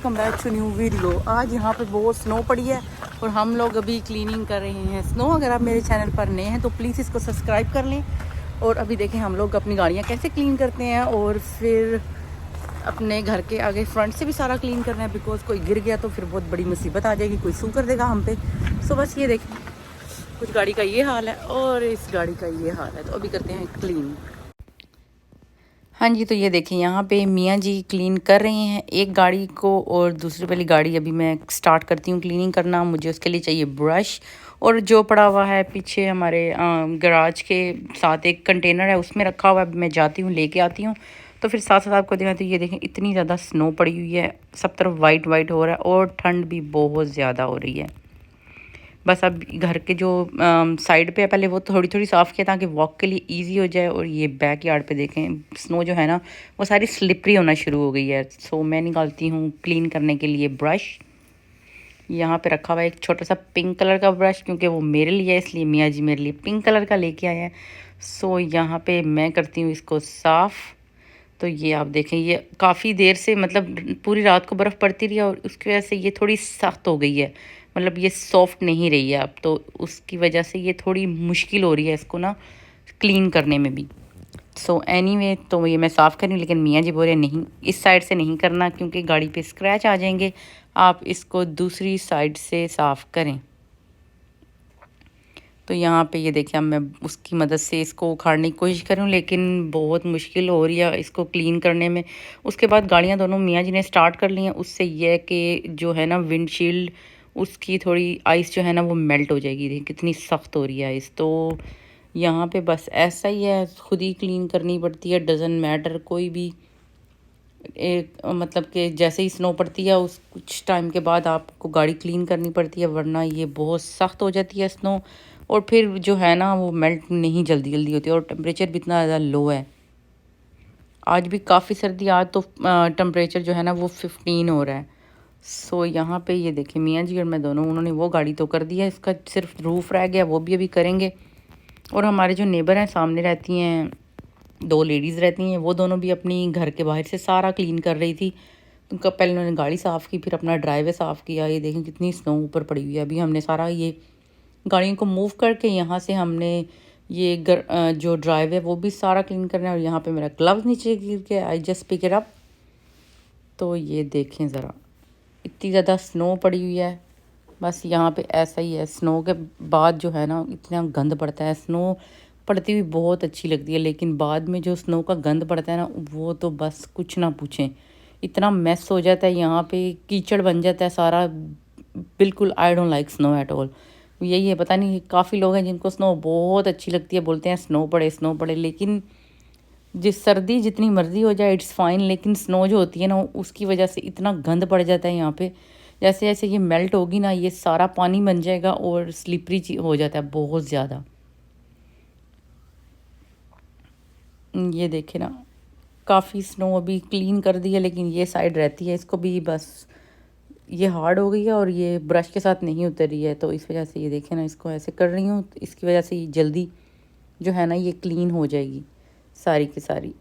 Welcome back to new video. आज यहाँ पे बहुत स्नो पड़ी है और हम लोग अभी क्लीनिंग कर रहे हैं स्नो। अगर आप मेरे चैनल पर नए हैं तो प्लीज़ इसको सब्सक्राइब कर लें। और अभी देखें हम लोग अपनी गाड़ियाँ कैसे क्लीन करते हैं और फिर अपने घर के आगे फ्रंट से भी सारा क्लीन करना है, बिकॉज कोई गिर गया तो फिर बहुत बड़ी मुसीबत आ जाएगी, कोई सू कर देगा हम पे। सो बस ये देखें, कुछ गाड़ी का ये हाल है और इस गाड़ी का ये हाल है। तो अभी करते हैं क्लीन। हाँ जी, तो ये देखिए यहाँ पे मियाँ जी क्लीन कर रहे हैं एक गाड़ी को और दूसरी वाली गाड़ी अभी मैं स्टार्ट करती हूँ क्लीनिंग करना। मुझे उसके लिए चाहिए ब्रश, और जो पड़ा हुआ है पीछे हमारे गराज के साथ एक कंटेनर है उसमें रखा हुआ है। मैं जाती हूँ लेके आती हूँ। तो फिर साथ साथ आपको दिखाती हूँ। ये देखें इतनी ज़्यादा स्नो पड़ी हुई है, सब तरफ वाइट वाइट हो रहा है और ठंड भी बहुत ज़्यादा हो रही है। बस अब घर के जो साइड पे है पहले वो थोड़ी थोड़ी साफ़ किया ताकि वॉक के लिए इजी हो जाए। और ये बैक यार्ड पे देखें स्नो जो है ना वो सारी स्लिपरी होना शुरू हो गई है। सो मैं निकालती हूँ क्लीन करने के लिए ब्रश। यहाँ पे रखा हुआ है एक छोटा सा पिंक कलर का ब्रश, क्योंकि वो मेरे लिए है इसलिए मियाँ जी मेरे लिए पिंक कलर का लेके आए हैं। सो यहाँ पे मैं करती हूँ इसको साफ़। तो ये आप देखें ये काफ़ी देर से मतलब पूरी रात को बर्फ़ पड़ती रही है और उसकी वजह से ये थोड़ी सख्त हो गई है, मतलब ये सॉफ्ट नहीं रही है अब। तो उसकी वजह से ये थोड़ी मुश्किल हो रही है इसको ना क्लीन करने में भी। सो एनीवे तो ये मैं साफ़ करूँ, लेकिन मियाँ जी बोल रहे नहीं इस साइड से नहीं करना क्योंकि गाड़ी पे स्क्रैच आ जाएंगे, आप इसको दूसरी साइड से साफ़ करें। तो यहाँ पे ये देखिए मैं उसकी मदद से इसको उखाड़ने की कोशिश करूँ, लेकिन बहुत मुश्किल हो रही है इसको क्लीन करने में। उसके बाद गाड़ियाँ दोनों मियाँ जी ने स्टार्ट कर ली हैं। उससे यह है कि जो है ना विंडशील्ड उसकी थोड़ी आइस जो है ना वो मेल्ट हो जाएगी। देखिए कितनी सख्त हो रही है आइस। तो यहाँ पे बस ऐसा ही है, खुद ही क्लीन करनी पड़ती है, डजेंट मैटर कोई भी। एक मतलब कि जैसे ही स्नो पड़ती है उस कुछ टाइम के बाद आपको गाड़ी क्लीन करनी पड़ती है, वरना ये बहुत सख्त हो जाती है स्नो। और फिर जो है ना वो मेल्ट नहीं जल्दी जल्दी होती है और टेम्परेचर भी इतना ज़्यादा लो है। आज भी काफ़ी सर्दी, आज तो टेम्परेचर जो है ना वो 15 हो रहा है। सो यहाँ पे ये देखिए मियाँ जी और मैं दोनों, उन्होंने वो गाड़ी तो कर दी है, इसका सिर्फ रूफ रह गया, वो भी अभी करेंगे। और हमारे जो नेबर हैं सामने रहती हैं, दो लेडीज़ रहती हैं, वो दोनों भी अपनी घर के बाहर से सारा क्लीन कर रही थी। उनका पहले उन्होंने गाड़ी साफ़ की, फिर अपना ड्राइवर साफ़ किया। ये देखें कितनी स्नो ऊपर पड़ी हुई है। अभी हमने सारा ये गाड़ियों को मूव करके यहाँ से हमने ये जो ड्राइव है वो भी सारा क्लीन करना है। और यहाँ पे मेरा ग्लव्स नीचे गिर गया, I just pick it up. तो ये देखें ज़रा इतनी ज़्यादा स्नो पड़ी हुई है। बस यहाँ पे ऐसा ही है, स्नो के बाद जो है ना इतना गंद पड़ता है। स्नो पड़ती हुई बहुत अच्छी लगती है, लेकिन बाद में जो स्नो का गंद पड़ता है ना वो तो बस कुछ ना पूछें। इतना मेस हो जाता है, यहाँ पे कीचड़ बन जाता है सारा। बिल्कुल I don't like snow at all. यही है, पता नहीं काफ़ी लोग हैं जिनको स्नो बहुत अच्छी लगती है, बोलते हैं स्नो पड़े। लेकिन जिस सर्दी जितनी मर्जी हो जाए इट्स फाइन, लेकिन स्नो जो होती है ना उसकी वजह से इतना गंद पड़ जाता है यहाँ पे। जैसे जैसे ये मेल्ट होगी ना ये सारा पानी बन जाएगा और स्लिपरी हो जाता है बहुत ज़्यादा। ये देखे ना काफ़ी स्नो अभी क्लीन कर दी है, लेकिन ये साइड रहती है, इसको भी बस ये हार्ड हो गई है और ये ब्रश के साथ नहीं उतर रही है। तो इस वजह से ये देखें ना इसको ऐसे कर रही हूँ, तो इसकी वजह से ये जल्दी जो है ना ये क्लीन हो जाएगी सारी की सारी।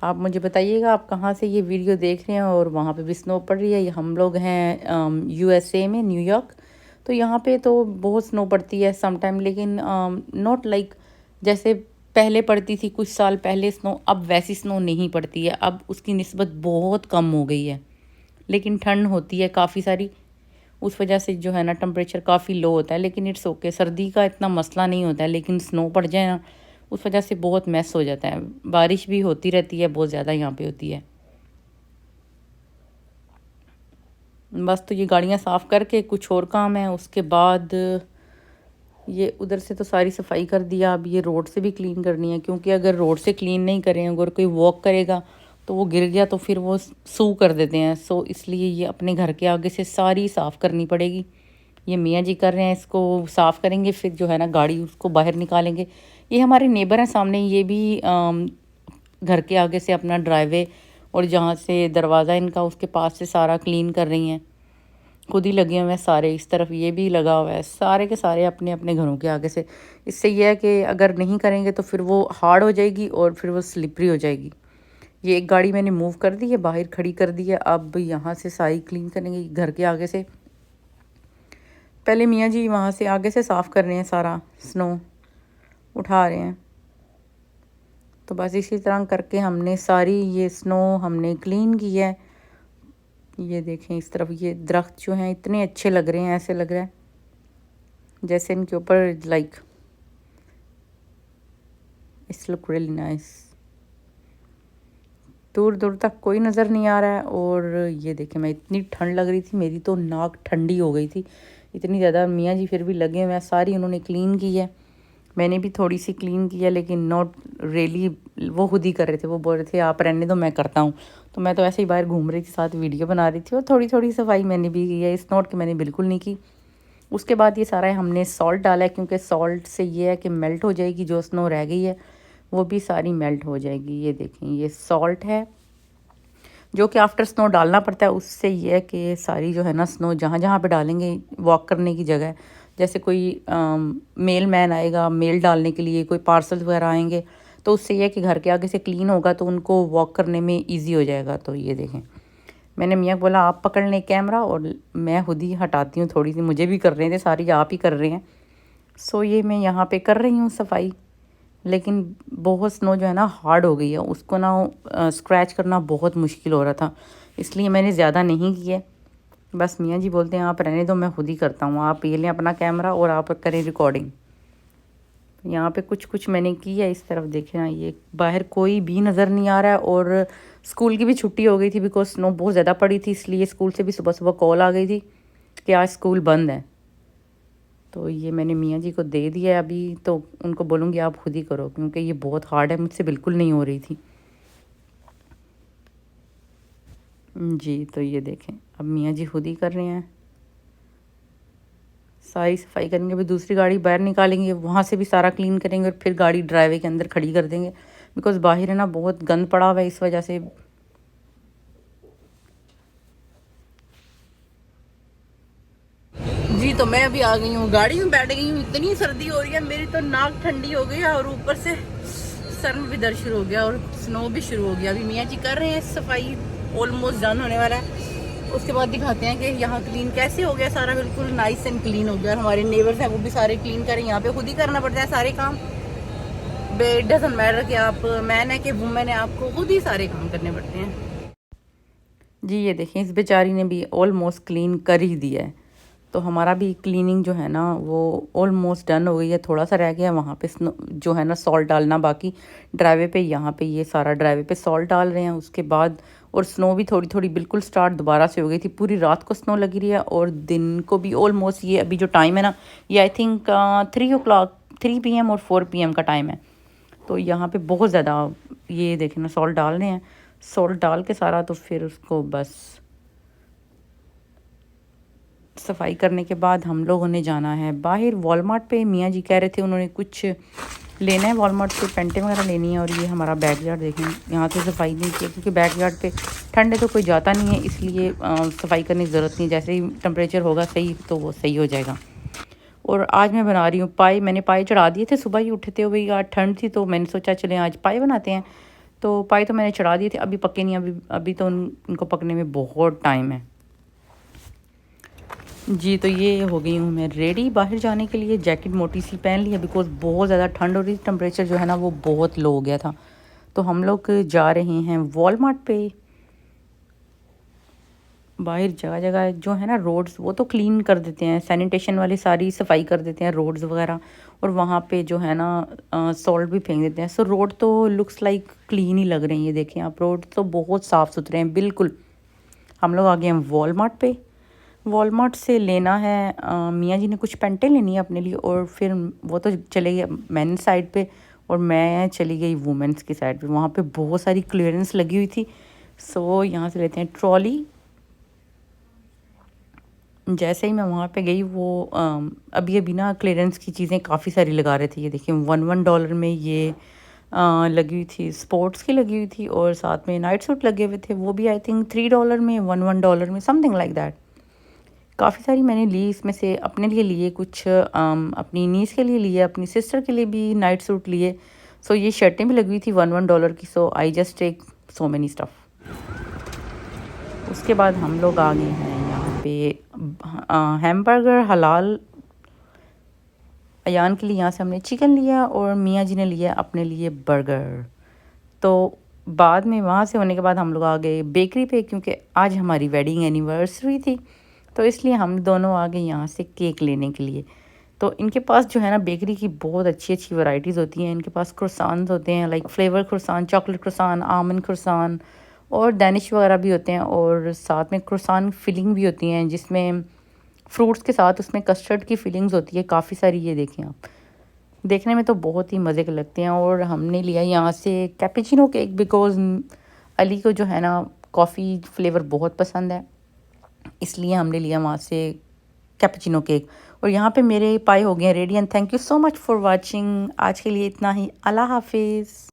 आप मुझे बताइएगा आप कहाँ से ये वीडियो देख रहे हैं और वहाँ पे भी स्नो पड़ रही है। हम लोग हैं यूएसए में, न्यूयॉर्क। तो यहाँ पे तो बहुत स्नो पड़ती है सम टाइम, लेकिन नॉट लाइक जैसे पहले पड़ती थी कुछ साल पहले स्नो, अब वैसी स्नो नहीं पड़ती है। अब उसकी निस्बत बहुत कम हो गई है, लेकिन ठंड होती है काफ़ी सारी। उस वजह से जो है ना टेम्परेचर काफ़ी लो होता है, लेकिन इट्स ओके, सर्दी का इतना मसला नहीं होता है। लेकिन स्नो पड़ जाए ना उस वजह से बहुत मैस हो जाता है। बारिश भी होती रहती है, बहुत ज़्यादा यहाँ पे होती है। बस तो ये गाड़ियाँ साफ़ करके कुछ और काम है, उसके बाद ये उधर से तो सारी सफाई कर दिया। अब ये रोड से भी क्लीन करनी है, क्योंकि अगर रोड से क्लीन नहीं करें, अगर कोई वॉक करेगा तो वो गिर गया तो फिर वो सू कर देते हैं। सो इसलिए ये अपने घर के आगे से सारी साफ़ करनी पड़ेगी। ये मियाँ जी कर रहे हैं, इसको साफ़ करेंगे फिर जो है ना गाड़ी उसको बाहर निकालेंगे। ये हमारे नेबर हैं सामने, ये भी घर के आगे से अपना ड्राइवे और जहाँ से दरवाज़ा इनका उसके पास से सारा क्लीन कर रही हैं। खुद ही लगे हुए हैं सारे, इस तरफ ये भी लगा हुआ है, सारे के सारे अपने अपने घरों के आगे से। इससे यह है कि अगर नहीं करेंगे तो फिर वो हार्ड हो जाएगी और फिर वो स्लिपरी हो जाएगी। ये एक गाड़ी मैंने मूव कर दी है, बाहर खड़ी कर दी है। अब यहाँ से सारी क्लीन करेंगे घर के आगे से। पहले मियाँ जी वहाँ से आगे से साफ़ कर रहे हैं, सारा स्नो उठा रहे हैं। तो बस इसी तरह करके हमने सारी ये स्नो हमने क्लीन की है। ये देखें इस तरफ ये दरख्त जो हैं इतने अच्छे लग रहे हैं, ऐसे लग रहा है जैसे इनके ऊपर like it's look really nice. दूर दूर तक कोई नज़र नहीं आ रहा है। और ये देखें, मैं इतनी ठंड लग रही थी, मेरी तो नाक ठंडी हो गई थी इतनी ज़्यादा। मियाँ जी फिर भी लगे हुए हैं, सारी उन्होंने क्लीन की है, मैंने भी थोड़ी सी क्लीन की है, लेकिन नॉट रियली। वो खुद ही कर रहे थे, वो बोल रहे थे आप रहने दो मैं करता हूँ। तो मैं तो ऐसे ही बाहर घूम रही थी, साथ वीडियो बना रही थी, और थोड़ी थोड़ी सफाई मैंने भी की है, इस नॉट कि मैंने बिल्कुल नहीं की। उसके बाद ये सारा हमने सॉल्ट डाला है, क्योंकि सॉल्ट से ये है कि मेल्ट हो जाएगी, जो स्नो रह गई है वो भी सारी मेल्ट हो जाएगी। ये देखें ये सॉल्ट है जो कि आफ्टर स्नो डालना पड़ता है। उससे ये है कि सारी जो है ना स्नो जहाँ जहाँ पे डालेंगे, वॉक करने की जगह, जैसे कोई मेल मैन आएगा मेल डालने के लिए, कोई पार्सल वगैरह आएंगे, तो उससे ये है कि घर के आगे से क्लीन होगा तो उनको वॉक करने में ईजी हो जाएगा। तो ये देखें, मैंने मियाँ को बोला आप पकड़ लें कैमरा, और मैं खुद ही हटाती हूँ थोड़ी सी, मुझे भी कर रहे थे, सारी आप ही कर रहे हैं। सो ये मैं यहाँ पे कर रही हूँ सफाई। लेकिन बहुत स्नो जो है ना हार्ड हो गई है, उसको ना स्क्रैच करना बहुत मुश्किल हो रहा था, इसलिए मैंने ज़्यादा नहीं की है। बस मियाँ जी बोलते हैं आप रहने दो मैं खुद ही करता हूँ, आप ये लें अपना कैमरा और आप करें रिकॉर्डिंग। यहाँ पे कुछ कुछ मैंने की है। इस तरफ देखें ना, ये बाहर कोई भी नज़र नहीं आ रहा है। और स्कूल की भी छुट्टी हो गई थी, बिकॉज स्नो बहुत ज़्यादा पड़ी थी, इसलिए स्कूल से भी सुबह सुबह कॉल आ गई थी कि आज स्कूल बंद है। तो ये मैंने मियाँ जी को दे दिया है, अभी तो उनको बोलूँगी आप खुद ही करो, क्योंकि ये बहुत हार्ड है, मुझसे बिल्कुल नहीं हो रही थी। जी तो ये देखें, अब मियाँ जी खुद ही कर रहे हैं, सारी सफाई करेंगे, फिर दूसरी गाड़ी बाहर निकालेंगे, वहाँ से भी सारा क्लीन करेंगे, और फिर गाड़ी ड्राइवे के अंदर खड़ी कर देंगे, बिकॉज़ बाहर है ना बहुत गंद पड़ा हुआ है, इस वजह से। जी तो मैं अभी आ गई हूँ, गाड़ी में बैठ गई हूँ, इतनी सर्दी हो रही है, मेरी तो नाक ठंडी हो गई है, और ऊपर से सर में भी दर्द शुरू हो गया, और स्नो भी शुरू हो गया। अभी मियाँ जी कर रहे हैं सफाई, ऑलमोस्ट डन होने वाला है। उसके बाद दिखाते हैं कि यहाँ क्लीन कैसे हो गया, सारा बिल्कुल नाइस एंड क्लीन हो गया। और हमारे नेबर्स हैं वो भी सारे क्लीन करें, यहाँ पे खुद ही करना पड़ता है सारे काम। इट डजंट मैटर कि आप मैन है कि वुमेन है, आपको खुद ही सारे काम करने पड़ते हैं। जी ये देखें, इस बेचारी ने भी ऑलमोस्ट क्लीन कर ही दिया है। तो हमारा भी क्लीनिंग जो है ना वो ऑलमोस्ट डन हो गई है, थोड़ा सा रह गया वहाँ पे जो है ना सॉल्ट डालना बाकी ड्राइवे पे। यहाँ पे ये सारा ड्राइवे पे सॉल्ट डाल रहे हैं उसके बाद। और स्नो भी थोड़ी थोड़ी बिल्कुल स्टार्ट दोबारा से हो गई थी, पूरी रात को स्नो लगी रही है, और दिन को भी ऑलमोस्ट। ये अभी जो टाइम है ना, ये आई थिंक 3 o'clock 3 PM और 4 PM का टाइम है। तो यहाँ पे बहुत ज़्यादा ये देखें ना सॉल्ट डाल रहे हैं, सॉल्ट डाल के सारा, तो फिर उसको बस सफाई करने के बाद हम लोगों ने जाना है बाहर वॉलमार्ट पे। मियाँ जी कह रहे थे उन्होंने कुछ लेना है वॉलमार्ट से, पेंटें वगैरह लेनी है। और ये हमारा बैकयार्ड देखें, यहाँ से सफाई नहीं की क्योंकि बैकयार्ड पे ठंडे तो कोई जाता नहीं है, इसलिए सफाई करने की ज़रूरत नहीं, जैसे ही टेम्परेचर होगा सही तो वो सही हो जाएगा। और आज मैं बना रही हूँ पाए, मैंने पाए चढ़ा दिए थे, सुबह ही उठते हुए आज ठंड थी तो मैंने सोचा चलें आज पाए बनाते हैं। तो पाए तो मैंने चढ़ा दिए थे, अभी पके नहीं, अभी तो उनको पकने में बहुत टाइम है। जी तो ये हो गई हूँ मैं रेडी बाहर जाने के लिए, जैकेट मोटी सी पहन ली है बिकॉज़ बहुत ज़्यादा ठंड हो रही थी, टेम्परेचर जो है ना वो बहुत लो हो गया था। तो हम लोग जा रहे हैं वॉलमार्ट पे। बाहर जगह जगह जो है ना रोड्स वो तो क्लीन कर देते हैं, सैनिटेशन वाले सारी सफाई कर देते हैं रोड्स वगैरह, और वहाँ पे जो है ना सॉल्ट भी फेंक देते हैं। सो रोड तो लुक्स लाइक क्लीन ही लग रहे हैं, ये देखें आप, रोड तो बहुत साफ़ सुथरे हैं बिल्कुल। हम लोग आ गए हैं वॉलमार्ट पे। वॉलमार्ट से लेना है मियाँ जी ने कुछ पेंटें लेनी है अपने लिए, और फिर वो तो चले गए मेन साइड पे और मैं चली गई वुमेंस की साइड पे। वहाँ पे बहुत सारी क्लियरेंस लगी हुई थी। सो यहाँ से लेते हैं ट्रॉली। जैसे ही मैं वहाँ पे गई वो अभी अभी ना क्लियरेंस की चीज़ें काफ़ी सारी लगा रहे थे। ये देखिए $1 में ये लगी हुई थी, स्पोर्ट्स की लगी हुई थी, और साथ में नाइट सूट लगे हुए थे, वो भी आई थिंक $3 में, $1 में, समथिंग लाइक दैट। काफ़ी सारी मैंने ली, इसमें से अपने लिए लिए कुछ, अपनी नीस के लिए लिए, अपनी सिस्टर के लिए भी नाइट सूट लिए। सो ये शर्टें भी लगी हुई थी $1 की। So I just take so many stuff. उसके बाद हम लोग आ गए हैं यहाँ पे हैमबर्गर हलाल। अयान के लिए यहाँ से हमने चिकन लिया और मियाँ जी ने लिया अपने लिए बर्गर। तो बाद में वहाँ से होने के बाद हम लोग आ गए बेकरी पे, क्योंकि आज हमारी वेडिंग एनिवर्सरी थी, तो इसलिए हम दोनों आ गए यहाँ से केक लेने के लिए। तो इनके पास जो है ना बेकरी की बहुत अच्छी अच्छी वैरायटीज़ होती हैं। इनके पास क्रोसान्स होते हैं, like flavour croissant, chocolate croissant, almond croissant और डैनिश वगैरह भी होते हैं, और साथ में क्रोसान फिलिंग भी होती हैं जिसमें फ्रूट्स के साथ उसमें कस्टर्ड की फिलिंग्स होती है काफ़ी सारी। ये देखें आप, देखने में तो बहुत ही मज़े के लगते हैं। और हमने लिया यहाँ से कैपेचिनो केक बिकॉज़ अली को जो है ना कॉफ़ी फ्लेवर बहुत पसंद है, इसलिए हमने लिया वहाँ से कैपेचिनो केक। और यहाँ पे मेरे पाए हो गए हैं ready. And thank you so much for watching. आज के लिए इतना ही। अल्लाह हाफिज़।